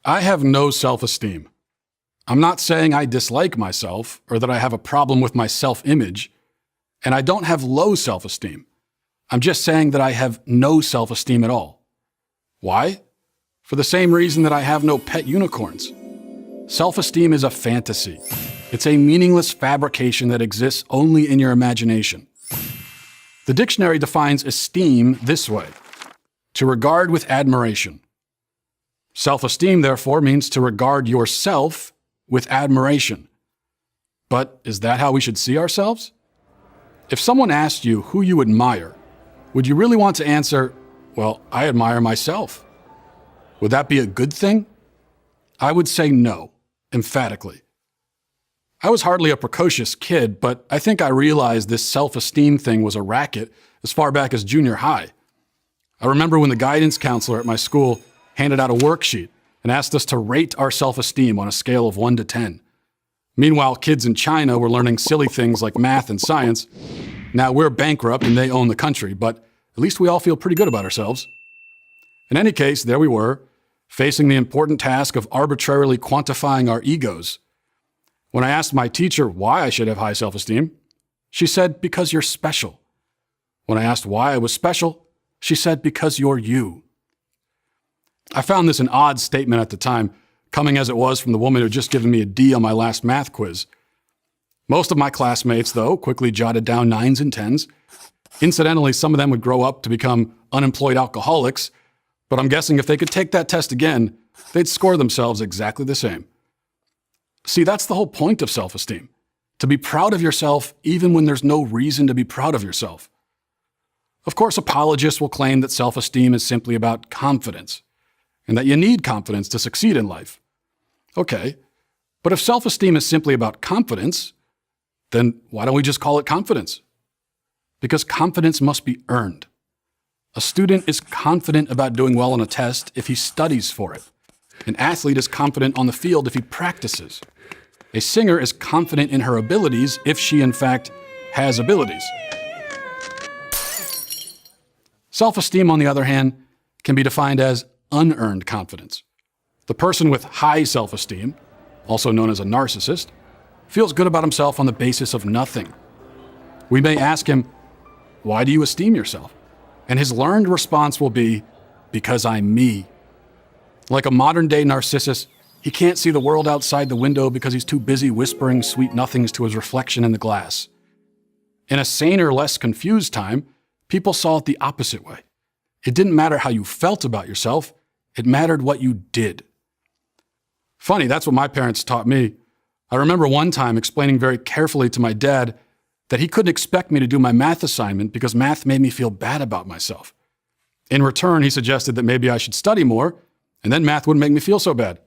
I have no self-esteem. I'm not saying I dislike myself or that I have a problem with my self-image, and I don't have low self-esteem. I'm just saying that I have no self-esteem at all. Why? For the same reason that I have no pet unicorns. Self-esteem is a fantasy. It's a meaningless fabrication that exists only in your imagination. The dictionary defines esteem this way: to regard with admiration. Self-esteem, therefore, means to regard yourself with admiration. But is that how we should see ourselves? If someone asked you who you admire, would you really want to answer, well, I admire myself? Would that be a good thing? I would say no, emphatically. I was hardly a precocious kid, but I think I realized this self-esteem thing was a racket as far back as junior high. I remember when the guidance counselor at my school handed out a worksheet and asked us to rate our self-esteem on a scale of 1 to 10. Meanwhile, kids in China were learning silly things like math and science. Now we're bankrupt and they own the country, but at least we all feel pretty good about ourselves. In any case, there we were, facing the important task of arbitrarily quantifying our egos. When I asked my teacher why I should have high self-esteem, she said, because you're special. When I asked why I was special, she said, because you're you. I found this an odd statement at the time, coming as it was from the woman who had just given me a D on my last math quiz. Most of my classmates, though, quickly jotted down 9s and 10s. Incidentally, some of them would grow up to become unemployed alcoholics, but I'm guessing if they could take that test again, they'd score themselves exactly the same. See, that's the whole point of self-esteem, to be proud of yourself even when there's no reason to be proud of yourself. Of course, apologists will claim that self-esteem is simply about confidence, and that you need confidence to succeed in life. Okay, but if self-esteem is simply about confidence, then why don't we just call it confidence? Because confidence must be earned. A student is confident about doing well on a test if he studies for it. An athlete is confident on the field if he practices. A singer is confident in her abilities if she, in fact, has abilities. Self-esteem, on the other hand, can be defined as unearned confidence. The person with high self-esteem, also known as a narcissist, feels good about himself on the basis of nothing. We may ask him, why do you esteem yourself? And his learned response will be, because I'm me. Like a modern-day narcissus, he can't see the world outside the window because he's too busy whispering sweet nothings to his reflection in the glass. In a saner, less confused time, people saw it the opposite way. It didn't matter how you felt about yourself, it mattered what you did. Funny, that's what my parents taught me. I remember one time explaining very carefully to my dad that he couldn't expect me to do my math assignment because math made me feel bad about myself. In return, he suggested that maybe I should study more, and then math wouldn't make me feel so bad.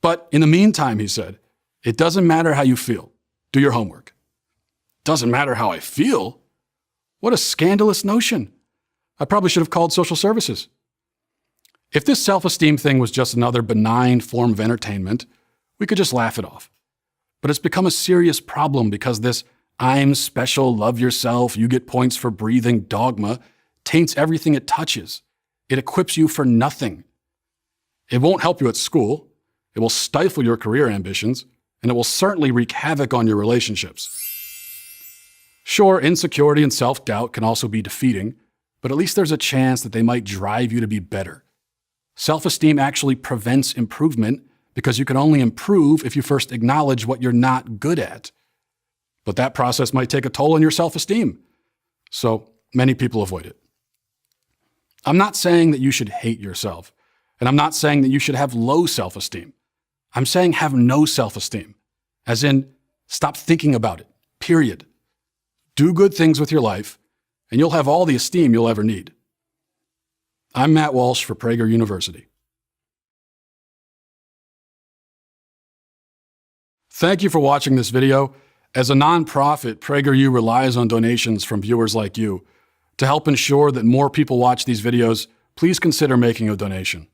But in the meantime, he said, it doesn't matter how you feel. Do your homework. Doesn't matter how I feel? What a scandalous notion. I probably should have called social services. If this self-esteem thing was just another benign form of entertainment, we could just laugh it off. But it's become a serious problem because this I'm special, love yourself, you get points for breathing dogma taints everything it touches. It equips you for nothing. It won't help you at school, it will stifle your career ambitions, and it will certainly wreak havoc on your relationships. Sure, insecurity and self-doubt can also be defeating, but at least there's a chance that they might drive you to be better. Self-esteem actually prevents improvement because you can only improve if you first acknowledge what you're not good at. But that process might take a toll on your self-esteem, so many people avoid it. I'm not saying that you should hate yourself, and I'm not saying that you should have low self-esteem. I'm saying have no self-esteem, as in stop thinking about it, period. Do good things with your life, and you'll have all the esteem you'll ever need. I'm Matt Walsh for Prager University. Thank you for watching this video. As a nonprofit, PragerU relies on donations from viewers like you. To help ensure that more people watch these videos, please consider making a donation.